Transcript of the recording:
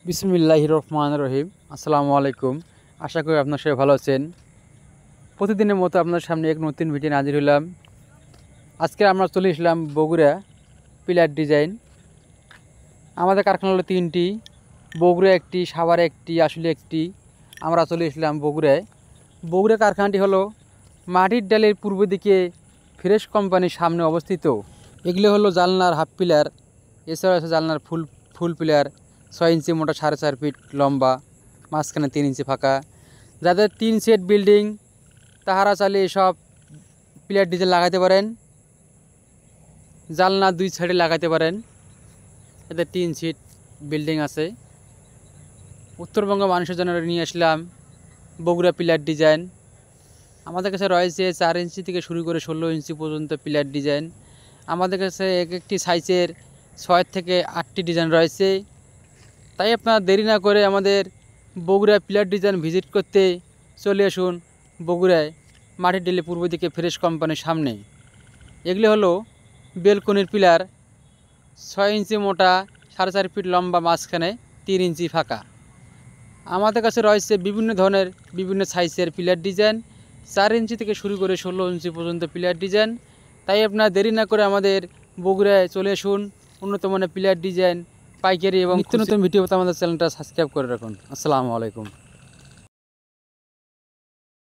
বিসমিল্লাহির রহমানির রহিম। আসসালামু আলাইকুম। আশা করি আপনার সবাই ভালো আছেন। প্রতিদিনের মতো আপনার সামনে এক নতুন ভিডিও হাজির হলাম। আজকে আমরা চলে এসলাম বগুড়া পিলার ডিজাইন। আমাদের কারখানা হলো তিনটি, বগুড়া একটি, সাভারে একটি, আসলে একটি। আমরা চলে এসলাম বগুড়ায়। বগুড়া কারখানাটি হলো মাটির ডালের পূর্ব দিকে ফ্রেশ কোম্পানির সামনে অবস্থিত। এগুলো হলো জানলার হাফ পিলার, এছাড়া আছে জানলার ফুল পিলার 6 ইঞ্চি মোটা, 4.5 ফিট লম্বা, মাঝখানে 3 ইঞ্চি ফাঁকা। যাদের 3 সেট বিল্ডিং তাহারা চাইলে এসব পিলার ডিজাইন লাগাতে পারেন। জানলা 2 সাইডে লাগাতে পারেন। এতে 3 সিট বিল্ডিং আছে। উত্তরবঙ্গ মানুষের জন্য নিয়ে আসলাম বগুড়া পিলার ডিজাইন। আমাদের কাছে রয়েছে 4 ইঞ্চি থেকে শুরু করে 16 ইঞ্চি পর্যন্ত পিলার ডিজাইন। আমাদের কাছে এক একটি সাইজের 6 থেকে 8টি ডিজাইন রয়েছে। তাই আপনারা দেরি না করে আমাদের বগুড়া পিলার ডিজাইন ভিজিট করতে চলে আসুন বগুড়ায় মাটির ডেলে পূর্ব দিকে ফ্রেশ কোম্পানির সামনে। এগুলি হলো বেলকনির পিলার, 6 ইঞ্চি মোটা, 4.5 ফিট লম্বা, মাঝখানে 3 ইঞ্চি ফাঁকা। আমাদের কাছে রয়েছে বিভিন্ন ধরনের বিভিন্ন সাইজের পিলার ডিজাইন, 4 ইঞ্চি থেকে শুরু করে 16 ইঞ্চি পর্যন্ত পিলার ডিজাইন। তাই আপনারা দেরি না করে আমাদের বগুড়ায় চলে আসুন। উন্নত মানের পিলার ডিজাইন, পাইকারি এবং নিত্য নতুন ভিডিও পেতে আমাদের চ্যানেলটা সাবস্ক্রাইব করে রাখুন। আসসালামু আলাইকুম।